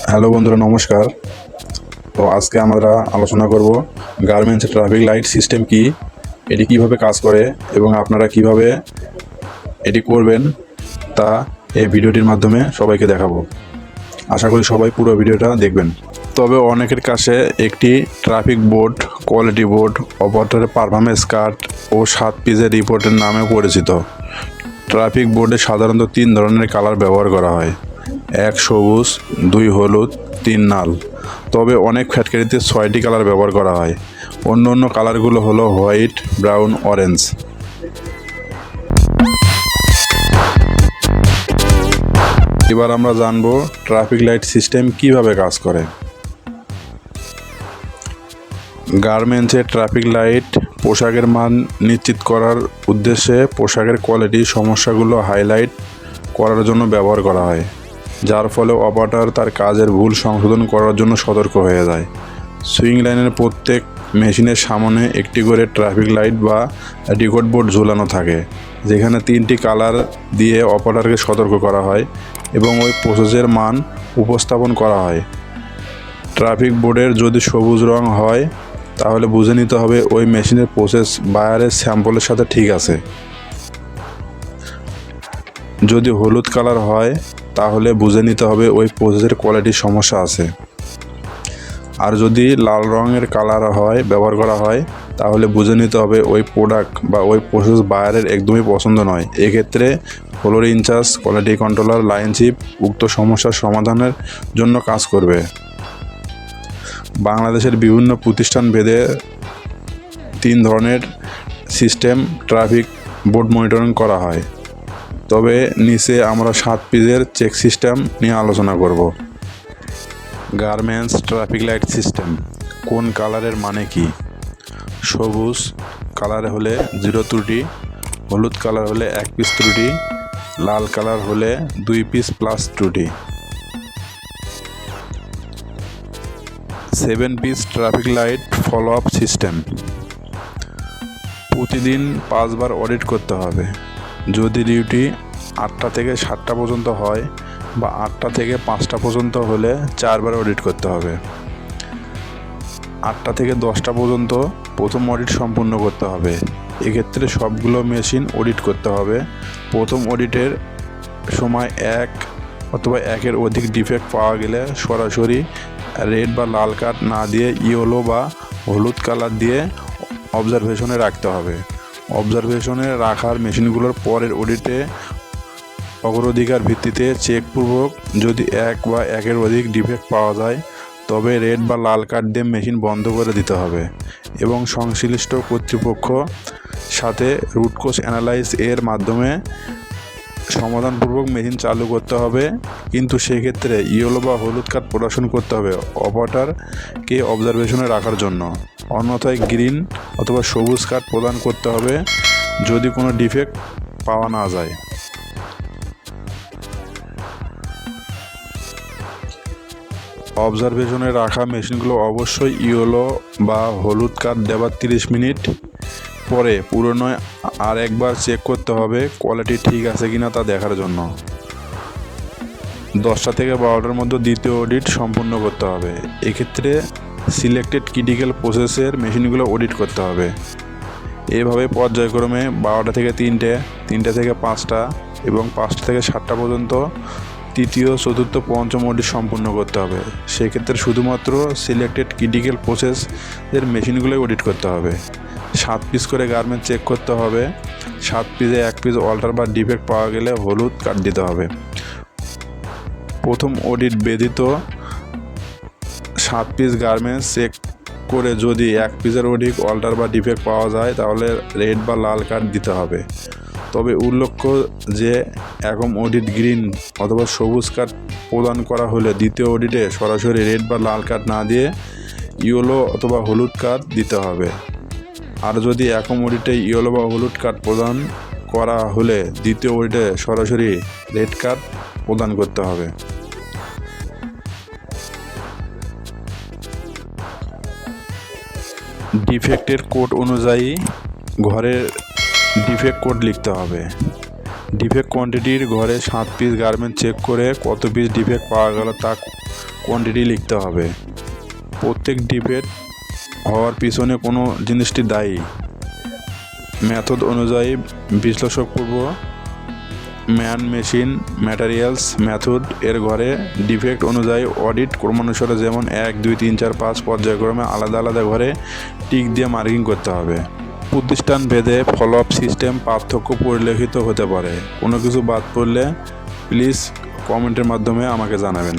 Hello বন্ধুরা, নমস্কার। তো আজকে আমরা আলোচনা করব গার্মেন্টস ট্রাফিক লাইট সিস্টেম কি, এটি কিভাবে কাজ করে এবং আপনারা কিভাবে এটি করবেন তা এই ভিডিওটির মাধ্যমে সবাইকে দেখাবো। আশা করি সবাই পুরো ভিডিওটা দেখবেন। তবে অনেকের কাছে একটি ট্রাফিক বোর্ড, কোয়ালিটি বোর্ড, অপারেটরের পারফরমেন্স কার্ড ও 7 পিসের রিপোর্টের নামে পরিচিত। ট্রাফিক বোর্ডে সাধারণত 3 ধরনের কালার ব্যবহার করা হয়: 1 সবুজ, 2 হলুদ, 3 লাল। তবে অনেক ফ্যাক্টরিতে 6টি কালার ব্যবহার করা হয়। অন্য অন্য কালারগুলো হলো হোয়াইট, ব্রাউন, অরেঞ্জ। এবার আমরা জানবো ট্রাফিক লাইট সিস্টেম কিভাবে কাজ করে। গার্মেন্টসের ট্রাফিক লাইট পোশাকের মান নিশ্চিত করার উদ্দেশ্যে পোশাকের কোয়ালিটি সমস্যাগুলো হাইলাইট করার জন্য ব্যবহার করা হয়, যার ফলে অপারেটর তার কাজের ভুল সংশোধন করার জন্য সতর্ক হয়ে যায়। সুইং লাইনের প্রত্যেক মেশিনের সামনে একটি করে ট্রাফিক লাইট বা রেকর্ড বোর্ড ঝুলানো থাকে, যেখানে 3টি কালার দিয়ে অপারেটরকে সতর্ক করা হয় এবং ওই প্রসেসের মান উপস্থাপন করা হয়। ট্রাফিক বোর্ডের যদি সবুজ রং হয় তাহলে বুঝে নিতে হবে ওই মেশিনের প্রসেস বায়ারের স্যাম্পলের সাথে ঠিক আছে। যদি হলুদ কালার হয় তাহলে বুঝে নিতে হবে ওই প্রসেসের কোয়ালিটির সমস্যা আছে। আর যদি লাল রঙের কালার ব্যবহার করা হয় তাহলে বুঝে নিতে হবে ওই প্রোডাক্ট বা ওই প্রসেস বায়ারের একদমই পছন্দ নয়। এক্ষেত্রে floor in charge, quality controller, line chief উক্ত সমস্যার সমাধানের জন্য কাজ করবে। বাংলাদেশের বিভিন্ন প্রতিষ্ঠান ভেদে 3 ধরনের সিস্টেম ট্রাফিক বোর্ড মনিটরিং করা হয়। তবে নিচে আমরা 7 পিসের চেক সিস্টেম নিয়ে আলোচনা করব। গার্মেন্টস ট্রাফিক লাইট সিস্টেম কোন কালারের মানে কি? সবুজ কালার হলে 0 ত্রুটি, হলুদ কালার হলে 1 পিস ত্রুটি, লাল কালার হলে 2 পিস প্লাস ত্রুটি। 7 piece traffic light follow up system প্রতিদিন 5 বার অডিট করতে হবে। যদি ডিউটি 8টা থেকে 7টা পর্যন্ত হয় বা 8টা থেকে 5টা পর্যন্ত হলে 4 বার অডিট করতে হবে। 8টা থেকে 10টা পর্যন্ত প্রথম অডিট সম্পূর্ণ করতে হবে। এক্ষেত্রে সবগুলো মেশিন অডিট করতে হবে। প্রথম অডিটের সময় 1 অথবা 1-এর অধিক ডিফেক্ট পাওয়া গেলে সরাসরি রেড বা লাল কার্ড না দিয়ে ইয়েলো বা হলুদ কালার দিয়ে অবজারভেশনে রাখতে হবে। অবজারভেশনে রাখার মেশিনগুলোর পরের অডিটে অগ্রাধিকার ভিত্তিতে চেকপূর্বক যদি 1 বা 1-এর অধিক ডিফেক্ট পাওয়া যায় তবে রেড বা লাল কার্ড দিয়ে মেশিন বন্ধ করে দিতে হবে এবং সংশ্লিষ্ট কর্তৃপক্ষ সাথে রুট কোজ অ্যানালাইজ এর মাধ্যমে সমাধানপূর্বক মেশিন চালু করতে হবে। কিন্তু সেক্ষেত্রে ইয়েলো বা হলুদ কার্ড প্রদর্শন করতে হবে অপারেটরকে অবজারভেশনে রাখার জন্য, অন্যথায় গ্রিন অথবা সবুজ কার্ড প্রদান করতে হবে যদি কোনো ডিফেক্ট পাওয়া না যায়। অবজারভেশনে রাখা মেশিনগুলো অবশ্যই ইয়েলো বা হলুদ কার্ড দেওয়ার 30 মিনিট পরে পুরনো আর একবার চেক করতে হবে কোয়ালিটি ঠিক আছে কিনা তা দেখার জন্য। 10টা থেকে 12টার মধ্যে দ্বিতীয় অডিট সম্পূর্ণ করতে হবে। এক্ষেত্রে সিলেক্টেড ক্রিটিক্যাল প্রসেসের মেশিনগুলো অডিট করতে হবে। এভাবে পর্যায়ক্রমে 12টা থেকে 3টে, 3টে থেকে 5টা এবং 5টা থেকে 7টা পর্যন্ত তৃতীয়, চতুর্থ, পঞ্চম অডিট সম্পূর্ণ করতে হবে। সেক্ষেত্রে শুধুমাত্র সিলেক্টেড ক্রিটিক্যাল প্রসেসের মেশিনগুলোই অডিট করতে হবে। 7 পিস করে গার্মেন্ট চেক করতে হবে। 7 পিসে 1 পিস অল্টার বা ডিফেক্ট পাওয়া গেলে হলুদ কার্ড দিতে হবে। প্রথম অডিট ব্যতীত 7 পিস গার্মেন্টস চেক করে যদি 1 পিসের অধিক অল্টার বা ডিফেক্ট পাওয়া যায় তাহলে রেড বা লাল কার্ড দিতে হবে। তবে উল্লেখ্য যে এখন অডিট গ্রিন অথবা সবুজ কার্ড প্রদান করা হলে দ্বিতীয় অডিটে সরাসরি রেড বা লাল কার্ড না দিয়ে ইয়েলো অথবা হলুদ কার্ড দিতে হবে। আর যদি এখন অডিটে ইয়েলো বা হলুদ কার্ড প্রদান করা হলে দ্বিতীয় অডিটে সরাসরি রেড কার্ড প্রদান করতে হবে। ডিফেক্টের কোড অনুযায়ী ঘরের ডিফেক্ট কোড লিখতে হবে। ডিফেক্ট কোয়ান্টিটির ঘরে 7 পিস গার্মেন্ট চেক করে কত পিস ডিফেক্ট পাওয়া গেল তা কোয়ান্টিটি লিখতে হবে। প্রত্যেক ডিফেক্ট হওয়ার পিছনে কোনো জিনিসটি দায়ী। মেথড অনুযায়ী বিশ্লেষকপূর্ব ম্যান মেশিন ম্যাটেরিয়ালস মেথড এর ঘরে ডিফেক্ট অনুযায়ী অডিট ক্রমানুসারে, যেমন 1 2 3 4 5 পর্যায়ক্রমে আলাদা আলাদা ঘরে টিক দিয়ে মার্কিং করতে হবে। প্রতিষ্ঠান ভেদে ফলো আপ সিস্টেম পার্থক্য পরিলক্ষিত হতে পারে। কোনো কিছু বাদ পড়লে প্লিজ কমেন্টের মাধ্যমে আমাকে জানাবেন।